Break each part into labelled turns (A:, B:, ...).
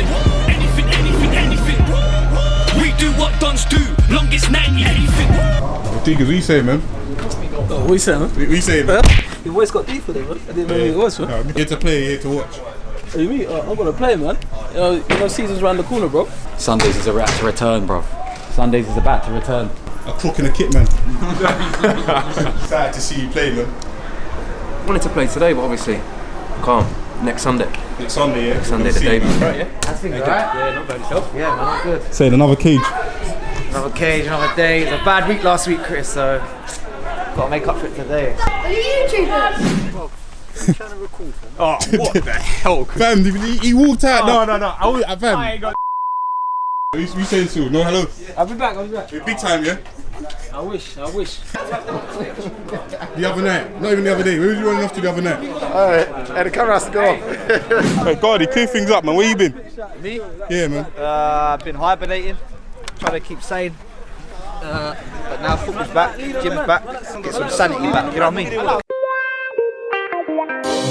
A: anything. Anything. We do what dons do, longest 90, anything.
B: Diggers, what you saying, man?
C: What you saying, man?
B: What you saying, man?
C: Your voice got deep for them, man. I didn't know who it was, man.
B: No, here to play, here to watch.
C: What do you mean? I'm gonna play, man. You know, season's around the corner, bro.
D: Sundays is about to return, bro. Sundays is about to return.
B: A crook and a kit, man. Excited to see you play, man.
D: Wanted to play today, but obviously can't. Next Sunday.
B: Next Sunday, yeah?
D: Next Sunday, the day.
C: Right, yeah?
D: I think alright. Yeah, not bad yourself. Yeah, man, I'm good.
B: Saying another cage.
E: Another cage, another day. It was a bad week last week, Chris, so gotta make up for it today.
F: Are you YouTubers?
C: Trying to record, fam.
G: Oh, what the hell?
B: Fam, he walked out. No. Fam.
G: I ain't got.
B: What you saying, Sue? No, hello.
C: I'll be back.
B: Big time, yeah?
C: I wish.
B: The other night. Not even the other day. Where was you running off to the other night?
G: Alright, hey, the camera has to go off.
B: Hey, Gardy, clear things up, man. Where you been?
E: Me?
B: Yeah, man.
E: I've been hibernating, trying to keep sane. But now football's back, gym's back, get some sanity back, you know what I mean?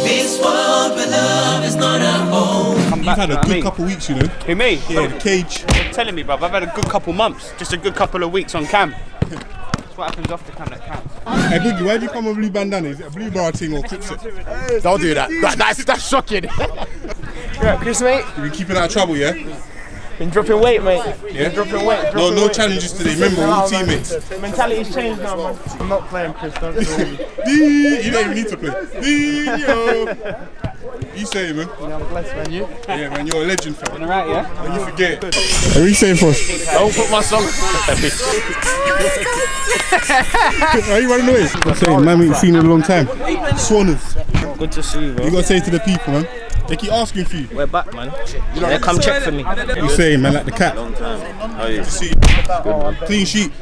A: This world where love is not a home.
B: You've had a good couple weeks, you know.
G: Who, me?
B: Yeah, the cage.
G: You're telling me, bruv, I've had a good couple months. Just a good couple of weeks on camp. That's what happens off the camp that counts.
B: Hey, Boogie, why'd you come with blue bandana? Is it a blue bar thing or Cripset?
G: Don't do that. That's shocking.
E: Yeah, Chris, mate,
B: You been keeping out of trouble, yeah?
E: been dropping weight, mate.
B: Yeah?
E: Dropping weight.
B: No challenges today. Remember, all teammates.
E: Mentality's changed now, man. I'm not playing, Chris, don't
B: You don't even need to play. Dio. You say it, man.
E: I'm blessed, man, you?
B: Yeah, man, you're a legend, fam.
E: Alright, yeah?
B: And you forget. What are you saying for us?
G: Don't put my song.
B: Why are you running away? I'm saying, man, we ain't seen in a long time. Swanners.
E: Good to see you, bro.
B: You gotta say it to the people, man. They keep asking for you.
E: We're back, man. Yeah, come check for me.
B: You saying, man, like the cat.
H: Long time. How are you?
B: See, clean sheet.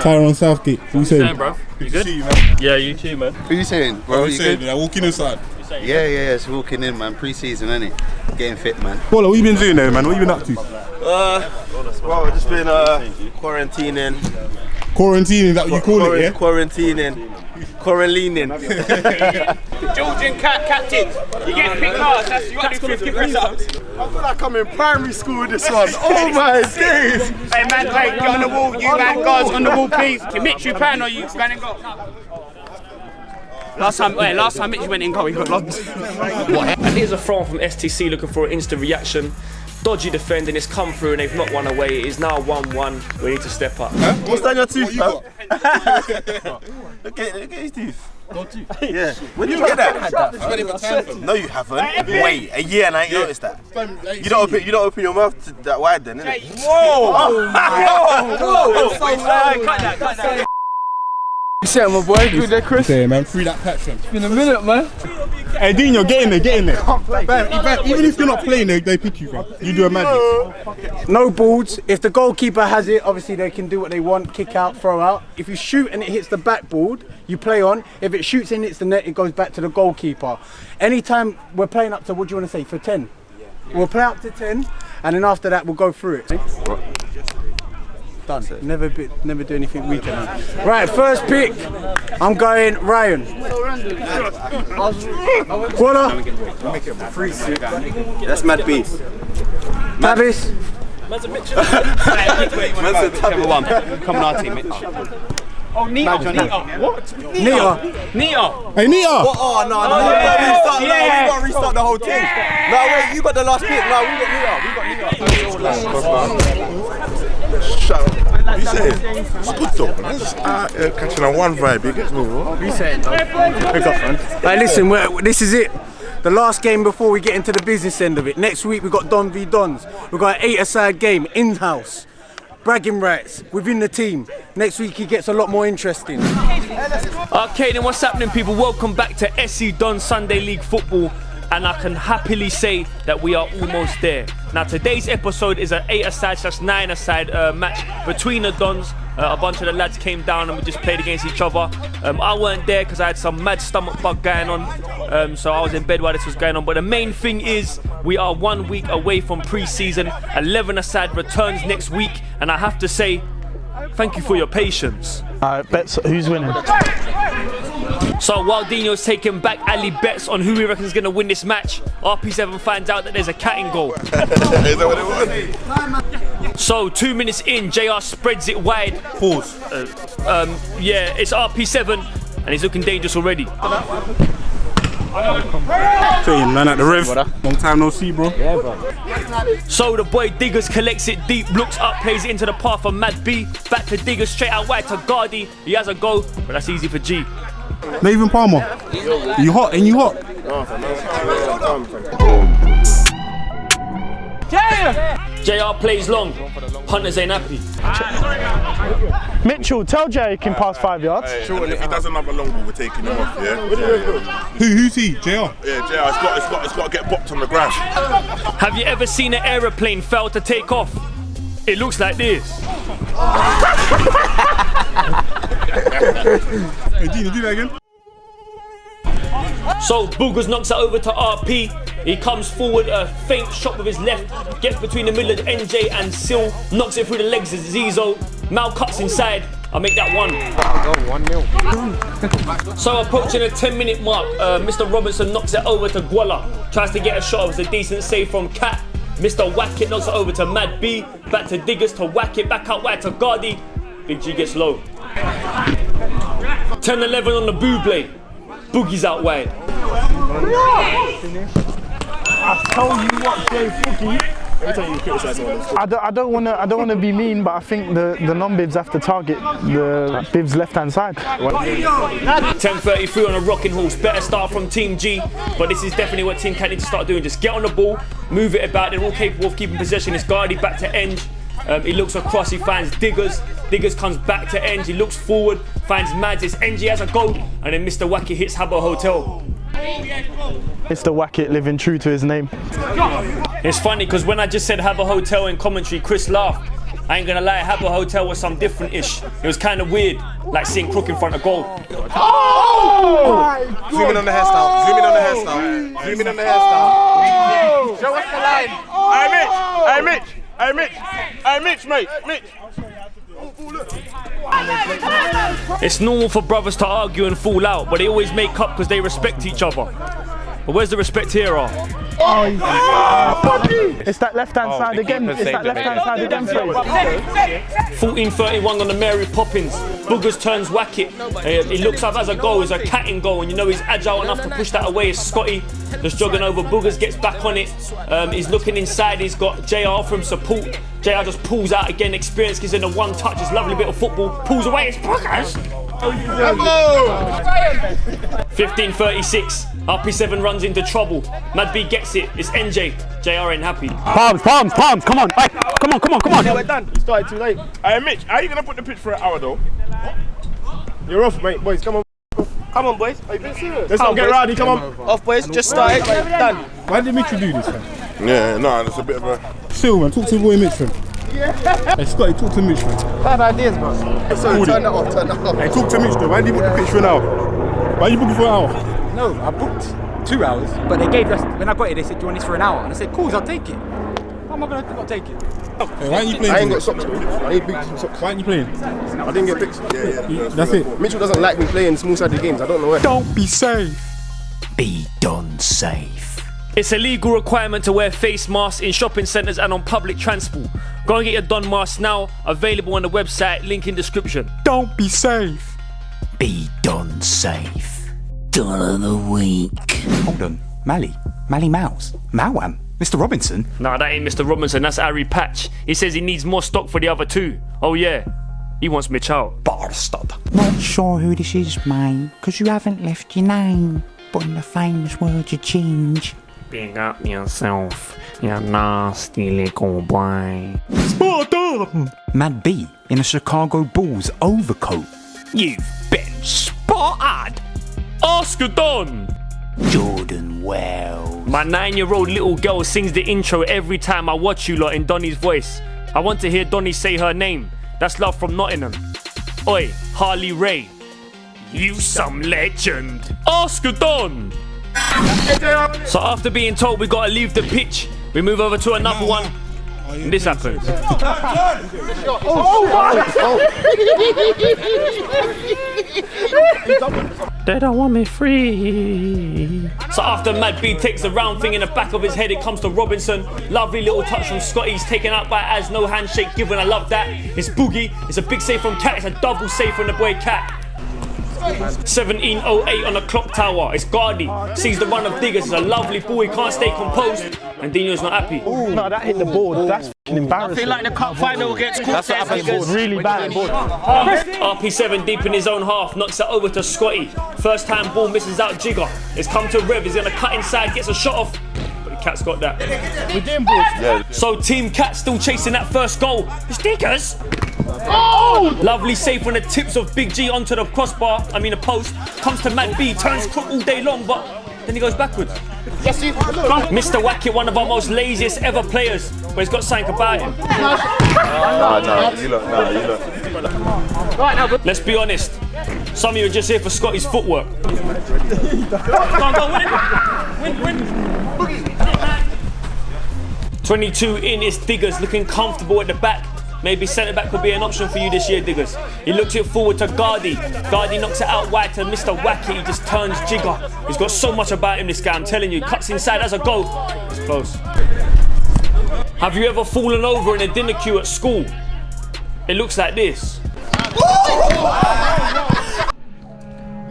B: Tyrone Southgate. What you saying,
G: bro?
B: You good? See you, man.
G: Yeah, you too, man.
H: Who you saying, bro?
B: What you
H: You
B: saying?
H: good?
B: Like, walking inside.
H: Yeah, it's walking in, man. Pre-season, innit? Getting fit, man.
B: Paula, what you been doing there, man? What you been up to?
H: Well, I've just been quarantining.
B: Quarantine, is that what you call it, yeah?
H: Quarantining. Quarantining.
G: Georgian captain. You get picked last. That's you got to do 50 press ups.
H: I feel like I'm in primary school with this one. Oh my days!
G: Hey man, wait, get on the wall. You man, guys on the wall, please. Mitch, you plan or you stand and go? Last time Mitch went in goal, he got lobbed.
I: And here's a throw from STC looking for an instant reaction. Dodgy defending, it's come through and they've not won away. It is now 1-1. We need to step up.
H: Huh? What's down your tooth, man?
B: Look
H: at his teeth.
B: Got tooth?
H: Yeah. When did you get that? No, you haven't. Wait, a year and I ain't noticed that. You don't open your mouth that wide then, innit?
G: Whoa! Cut that.
E: You see my boy, good there, Chris?
B: Yeah, man, free that patch, man.
E: It's been a minute, man.
B: Hey, Dino, get in there. Fam, even if you're not playing, they pick you, fam. You do a magic.
J: No balls. If the goalkeeper has it, obviously they can do what they want, kick out, throw out. If you shoot and it hits the backboard, you play on. If it shoots and hits the net, it goes back to the goalkeeper. Anytime we're playing up to, what do you want to say, for 10? We'll play up to 10, and then after that we'll go through it. Done. Never do anything weaker. Right, first pick. I'm going Ryan. Quarter.
H: That's Mad Beast.
J: Mavis.
G: Man's a whichever one. Come on our team, Mitch. Oh, Nita. What? Nita.
B: Hey, Nita.
H: Oh, no. We got to restart the whole team. No, wait, you got the last pick. No, we got Nita. Shut up. What you saying? It's good though, man. Just catching on one vibe, you get me? What
J: you saying, though? Right, listen, this is it. The last game before we get into the business end of it. Next week we've got Don v Dons. We've got an 8-a-side game, in-house. Bragging rights within the team. Next week it gets a lot more interesting.
I: Okay, then what's happening, people? Welcome back to SC Dons Sunday League Football. And I can happily say that we are almost there. Now today's episode is an 8-a-side/9-a-side match between the Dons. A bunch of the lads came down and we just played against each other. I weren't there because I had some mad stomach bug going on. So I was in bed while this was going on. But the main thing is we are 1 week away from pre-season. 11-a-side returns next week. And I have to say, thank you for your patience.
E: Alright, bets, who's winning?
I: So while Dino's taking back Ali bets on who he reckons is going to win this match, RP7 finds out that there's a cat in goal.
H: Is that what it was?
I: So 2 minutes in, JR spreads it wide.
B: Pause.
I: Yeah, it's RP7 and he's looking dangerous already.
B: Saying man at the rev. Long time no see, bro.
C: Yeah, bro.
I: So the boy Diggers collects it deep, looks up, plays it into the path of Mad B. Back to Diggers, straight out wide to Gardy. He has a go, but that's easy for G.
B: Nathan Palmer. You hot? Ain't you hot?
I: JR plays long. Hunters ain't happy.
J: Mitchell, tell Jay he can pass 5 yards.
H: Hey, if he does another long ball, we're taking him off, yeah?
B: Who's he? JR?
H: Yeah, JR, it's got to get bopped on the ground.
I: Have you ever seen an aeroplane fail to take off? It looks like this.
B: Hey, Gina, do that again.
I: So Boogers knocks it over to RP. He comes forward, a faint shot with his left, gets between the middle of NJ and Sil, knocks it through the legs of Zizo. Mal cuts inside. I'll make that 1. So approaching the 10-minute mark, Mr. Robinson knocks it over to Gwala. Tries to get a shot. It was a decent save from Cat. Mr. Wackett knocks it over to Mad B. Back to Diggers to Wackett. Back out wide to Gardy. Big G gets low. 10-11 on the Buble. Boogie's out wide.
J: I tell you what, Jay Boogie. I don't want to be mean, but I think the non-bibs have to target the bibs left-hand side.
I: 10:33 on a rocking horse. Better start from Team G, but this is definitely what Team Cat need to start doing. Just get on the ball, move it about. They're all capable of keeping possession. It's Gardy back to Eng. He looks across, he finds Diggers. Diggers comes back to Eng. He looks forward, finds Mads. It's Eng has a goal, and then Mr. Wacky hits Habbo Hotel.
J: Mr. Wackett living true to his name.
I: It's funny because when I just said Habbo Hotel in commentary, Chris laughed. I ain't gonna lie, Habbo Hotel was some different-ish. It was kind of weird, like seeing Crook in front of goal.
H: Oh! Zoom in on the hairstyle. Zoom in on the hairstyle. Zoom in on the hairstyle.
E: Show us the line.
H: Hey Mitch! Hey Mitch! Hey Mitch, mate! Mitch!
I: It's normal for brothers to argue and fall out, but they always make up because they respect each other. But where's the respect here,
J: It's that left-hand side again. It's that left-hand side again, Fred.
I: 14:31 on the Mary Poppins. Boogers turns Wackett. He looks up as a goal. There's a cat in goal, and you know he's agile enough to push that away. It's Scotty just jogging over. Boogers gets back on it. He's looking inside. He's got JR from support. JR just pulls out again. Experience gives him a one touch. It's a lovely bit of football. Pulls away. It's Boogers. 15:36. RP7 runs into trouble. Mad B gets it. It's NJ. JR ain't happy.
G: Palms. Come on. Hey, come on.
H: Yeah, we're done. You started too late. Hey Mitch, how are you gonna put the pitch for an hour though? You're off, mate. Boys, come on.
E: Come on, boys. Are you being serious?
H: Let's not get rowdy. Come on.
E: Off, boys. Just started. Done.
B: Why did Mitchell do this, man?
H: Yeah, no, it's a bit of a.
B: Still, man, talk to the boy Mitch, man. Hey, Scotty, talk to Mitch, man.
E: Bad ideas, bro. Sorry, turn that off.
B: Hey, talk to Mitch, though. Why did you book the pitch for an hour? Why are you booking for an hour?
G: No, I booked 2 hours, but they gave us, when I got it, they said, do you want this for an hour? And I said, cool, I'll take it. How am I going to not take it?
B: Hey, why aren't you playing?
H: I ain't got socks. I need boots and socks.
B: Why aren't you playing?
H: I didn't get picks. Yeah.
B: That's it.
H: Mitchell doesn't like me playing small-sided games. I don't know why.
J: Don't be safe.
A: Be DonSafe.
I: It's a legal requirement to wear face masks in shopping centres and on public transport. Go and get your Don mask now. Available on the website. Link in description.
J: Don't be safe.
A: Be DonSafe. Don of the week.
G: Hold on, Mally Mouse, Mawam, Mr. Robinson.
I: Nah, that ain't Mr. Robinson, that's Harry Patch. He says he needs more stock for the other two. Oh yeah, he wants Mitch out.
G: Bastard.
K: Not sure who this is, mate, because you haven't left your name. But in the famous words you change.
I: Big up yourself, you nasty little boy.
G: Spot Mad B in a Chicago Bulls overcoat.
I: You've been spotted. Oscar Don.
A: Jordan Wells.
I: My 9-year-old little girl sings the intro every time I watch you lot in Donny's voice. I want to hear Donny say her name. That's love from Nottingham. Oi, Harley Ray. You some legend. Oscar Don. So after being told we gotta leave the pitch, we move over to another one. and this happens. They don't want me free. So after Mad B takes the round thing in the back of his head, it comes to Robinson. Lovely little touch from Scotty. He's taken out by Az. No handshake given. I love that. It's Boogie. It's a big save from Cat. It's a double save from the boy Cat. 17:08 on the clock tower. It's Gardy. Sees the run of Diggers. It's a lovely ball. He can't stay composed. And Dino's not happy.
J: No, that hit the board. That's f***ing embarrassing.
G: I feel like the cup final gets caught.
J: That's what happens. Really bad.
I: RP7 deep in his own half. Knocks it over to Scotty. First time ball misses out Jigger. It's come to Rev. He's going to cut inside. Gets a shot off. But the Cat's got that.
H: We're doing boys. Yeah.
I: So Team Cat still chasing that first goal. It's Diggers. Oh! Lovely save from the tips of Big G onto the crossbar. I mean the post. Comes to Mad B. Turns crook all day long, but then he goes backwards.
H: Yes, you.
I: Mr. Wackett, one of our most laziest ever players, but he's got something about him.
H: You look.
G: Right now,
I: Let's be honest. Some of you are just here for Scotty's footwork. Go, win. 22 in, it's Diggers looking comfortable at the back. Maybe centre back could be an option for you this year, Diggers. He looks it forward to Gardy. Gardy knocks it out wide to Mr. Wackett. He just turns Jigger. He's got so much about him, this guy, I'm telling you. Cuts inside as a goal. It's close. Have you ever fallen over in a dinner queue at school? It looks like this.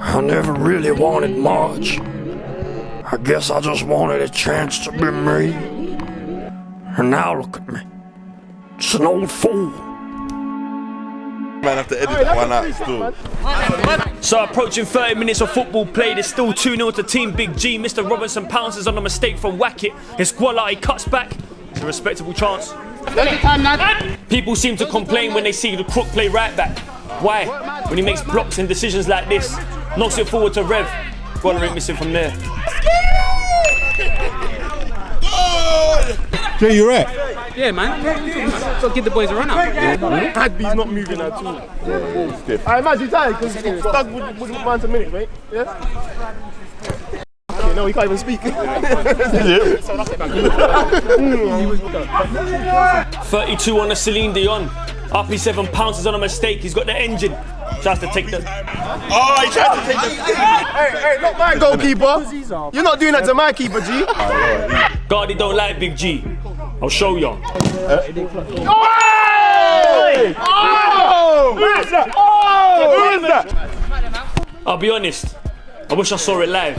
L: I never really wanted much. I guess I just wanted a chance to be me. And now look at me. Just an old fool.
H: Man, have to edit that one out still.
I: So approaching 30 minutes of football played, it's still 2-0 to Team Big G. Mr. Robinson pounces on a mistake from Wackett. His Guala, he cuts back. It's a respectable chance. People seem to complain when they see the crook play right back. Why? When he makes blocks and decisions like this. Knocks it forward to Rev. Guala ain't missing from there.
B: Jay, you right?
G: yeah, man. So give the boys a run out.
J: Mad B's not moving at all. I imagine tired because Doug wouldn't mind a minute, mate. Yeah? Okay, no, he can't even speak.
I: 32 on the Celine Dion. RP7 pounces on a mistake. He's got the engine. Tries to take the.
H: Oh, he tried to take the.
J: Hey, not my goalkeeper. You're not doing that to my keeper, G.
I: Gardy don't like Big G. I'll show you.
J: Oh! Who is that? Oh! Who is that?
I: I'll be honest. I wish I saw it live.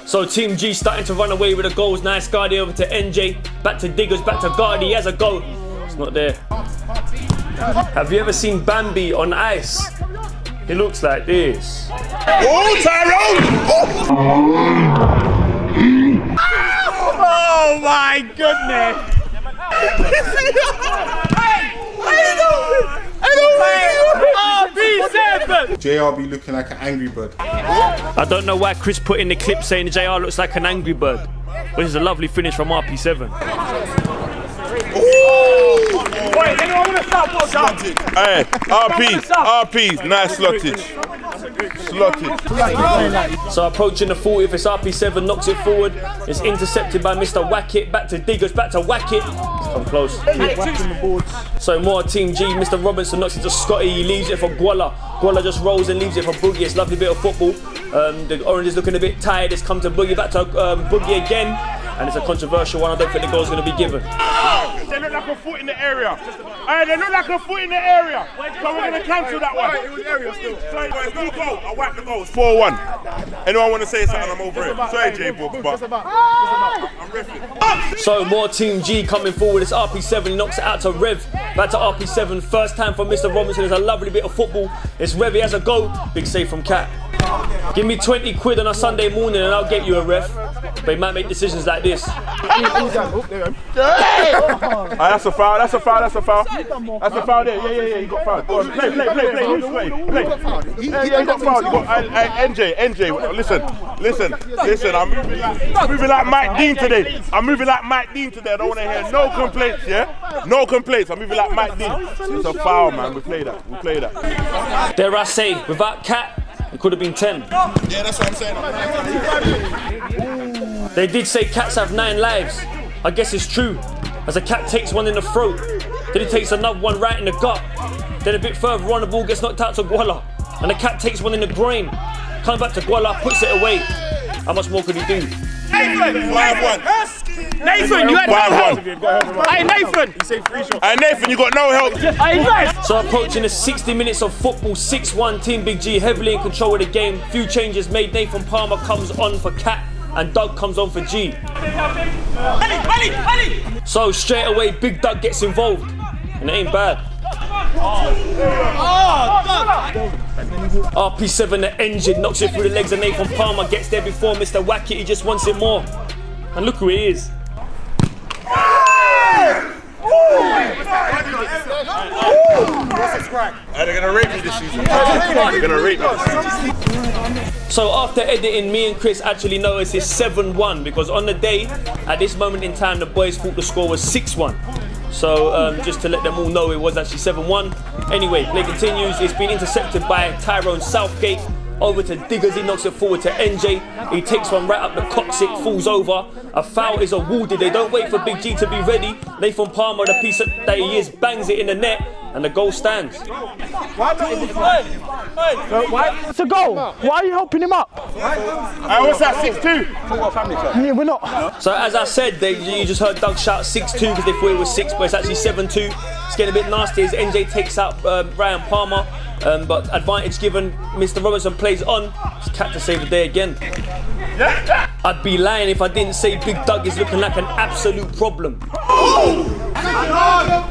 I: So Team G starting to run away with the goals. Nice Gardy over to NJ. Back to Diggers, back to Gardy. He has a goal. It's not there. Have you ever seen Bambi on ice? It looks like this.
H: Oh, Tyrone!
J: Oh my goodness!
B: JR be looking like an angry bird.
I: I don't know why Chris put in the clip saying JR looks like an angry bird, but it's a lovely finish from RP7.
J: Wait, anyone want to stop?
H: Hey, RPs, nice slottage.
I: So approaching the 40th, it's RP7, knocks it forward. It's intercepted by Mr. Wackett. Back to Diggers, back to Wackett. It's come close. So more Team G. Mr. Robinson knocks it to Scotty. He leaves it for Guala. Guala just rolls and leaves it for Boogie. It's a lovely bit of football. The orange is looking a bit tired. It's come to Boogie, back to Boogie again. And it's a controversial one. I don't think the goal's going to be given.
J: They look like a foot in the area. Hey, they look like a foot in the area. So we're going to cancel that one. It was area still.
H: Sorry, but it's no goal. I whacked the goal. It's 4-1. Anyone want to say something? I'm over it. Sorry, J-Book, but I'm riffing.
I: So more Team G coming forward. It's RP7. He knocks it out to Rev. Back to RP7. First time for Mr. Robinson. It's a lovely bit of football. It's Rev. He has a goal. Big save from Cat. Give me 20 quid on a Sunday morning and I'll get you a ref. But he might make decisions like this.
H: That's a foul, that's a foul. That's a foul there. Yeah, he got fouled. Play. He got fouled. NJ, listen. I'm moving like Mike Dean today. I don't want to hear no complaints, yeah? No complaints. I'm moving like Mike Dean. It's a foul, man. We play that.
I: Dare I say, without Cat, we could have been 10.
H: Yeah, that's what I'm saying.
I: They did say cats have 9 lives. I guess it's true, as a cat takes one in the throat, then he takes another one right in the gut. Then a bit further on, the ball gets knocked out to Guala, and the cat takes one in the groin. Comes back to Guala, puts it away. How much more could he do?
G: Nathan!
H: 5-1.
G: Nathan, you had no help! Hey, Nathan!
H: Hey, Nathan, you got no help.
I: So approaching the 60 minutes of football, 6-1, Team Big G heavily in control of the game. Few changes made. Nathan Palmer comes on for Cat, and Doug comes on for G. So straight away, Big Doug gets involved, and it ain't bad. RP7, the engine, knocks it through the legs of Nathan Palmer, gets there before Mr. Wackett, he just wants it more. And look who he is.
H: They're gonna rape me this season. They're gonna rape me this season.
I: So after editing, me and Chris actually noticed it's 7-1 because on the day, at this moment in time, the boys thought the score was 6-1. So just to let them all know, it was actually 7-1. Anyway, play continues. It's been intercepted by Tyrone Southgate. Over to Diggers, he knocks it forward to NJ. He takes one right up the coccyx, falls over. A foul is awarded. They don't wait for Big G to be ready. Nathan Palmer, the piece that he is, bangs it in the net, and the goal stands.
J: It's a goal. Why are you helping him up?
H: What's that, 6-2?
J: Yeah, we're not.
I: So as I said, you just heard Doug shout 6-2 because they thought it was 6, but it's actually 7-2. It's getting a bit nasty as NJ takes out Ryan Palmer. But advantage given, Mr. Robertson plays on. It's Cat to save the day again. I'd be lying if I didn't say Big Doug is looking like an absolute problem.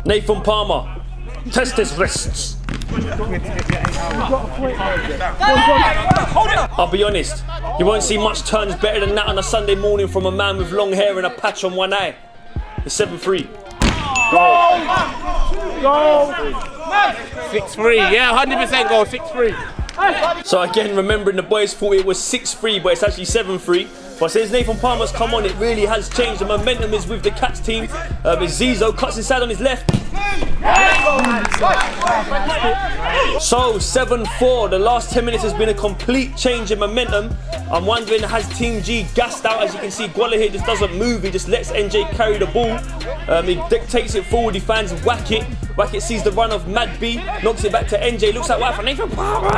I: Nathan Palmer, test his wrists. I'll be honest, you won't see much turns better than that on a Sunday morning from a man with long hair and a patch on one eye. It's 7-3.
G: Goal! 6-3, yeah, 100% goal, 6-3.
I: So again, remembering the boys thought it was 6-3, but it's actually 7-3. But since Nathan Palmer's come on, it really has changed. The momentum is with the Cats team. It's Zizo, cuts inside on his left. So 7-4, the last 10 minutes has been a complete change in momentum. I'm wondering, has Team G gassed out? As you can see, Guala here just doesn't move. He just lets NJ carry the ball. He takes it forward, he finds Wackett. Wackett sees the run of Mad B, knocks it back to NJ, looks like White for Nathan Palmer.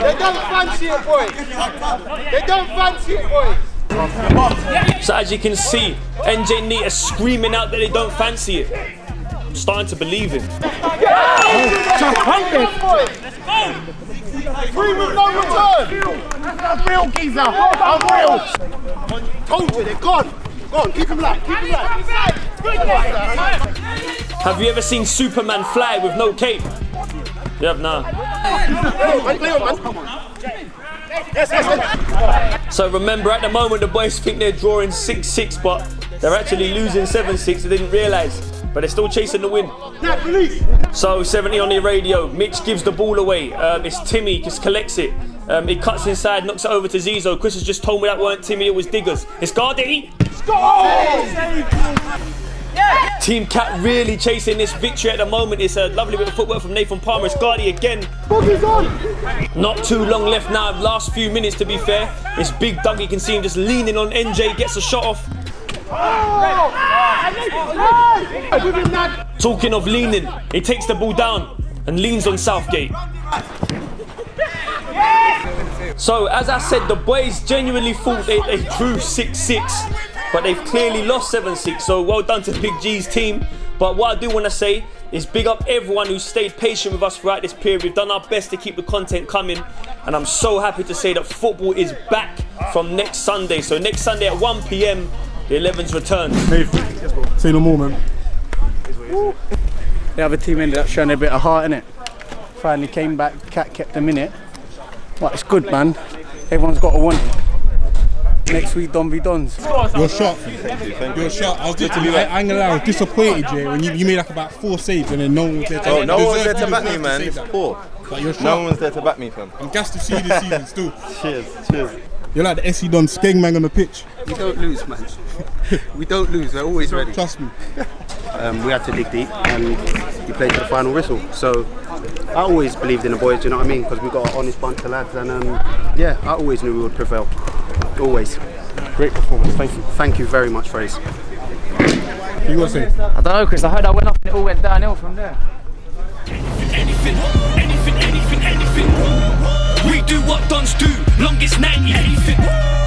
J: They don't fancy it, boys. They don't fancy it, boys.
I: So as you can see, NJ and Nita screaming out that they don't fancy it. I'm starting to believe him.
J: Free with no return. That's real, geezer. I'm real. Told you, they're gone. Go on, keep him light. Keep him light.
I: Have you ever seen Superman fly with no cape? You have now. So remember, at the moment, the boys think they're drawing 6-6, but they're actually losing 7-6. They didn't realise, but they're still chasing the win. So 70 on the radio. Mitch gives the ball away. It's Timmy, just collects it. He cuts inside, knocks it over to Zizo. Chris has just told me that weren't Timmy, it was Diggers. It's Gardy. Team Cat really chasing this victory at the moment. It's a lovely bit of footwork from Nathan Palmer. It's Gardy again. Not too long left now. Last few minutes, to be fair. It's Big Doug. You can see him just leaning on NJ. Gets a shot off. Talking of leaning, he takes the ball down and leans on Southgate. So, as I said, the boys genuinely thought they drew 6-6, but they've clearly lost 7-6, so well done to Big G's team. But what I do want to say is big up everyone who stayed patient with us throughout this period. We've done our best to keep the content coming, and I'm so happy to say that football is back from next Sunday. So next Sunday at 1 PM, the 11s return.
B: Say no more, man.
J: The other team ended up showing a bit of heart, innit? Finally came back, Cat kept them in it. But it's good, man. Everyone's got to want it. Next week, Don v Dons.
B: You're shot. You're shot. I was just, I ain't gonna lie, I was disappointed, Jay, when you made like about 4 saves and then no one was there to
H: Oh, no one was there to back me, man. It's poor.
B: But you're shot.
H: No one's there to back me, fam.
B: I'm gassed to see you this season still.
H: Cheers.
B: You're like the SC Dons skeng man on the pitch.
E: We don't lose, man. We don't lose. We're always ready.
B: Trust me.
E: we had to dig deep and we played to the final whistle. So I always believed in the boys, you know what I mean? Because we got an honest bunch of lads, and yeah, I always knew we would prevail. Always.
B: Great performance. Thank you.
E: Thank you very much, Fraze.
B: You want to say?
C: I don't know, Chris. I heard I went up and it all went downhill from there.
A: Anything. We do what dons do. Longest 90. Anything.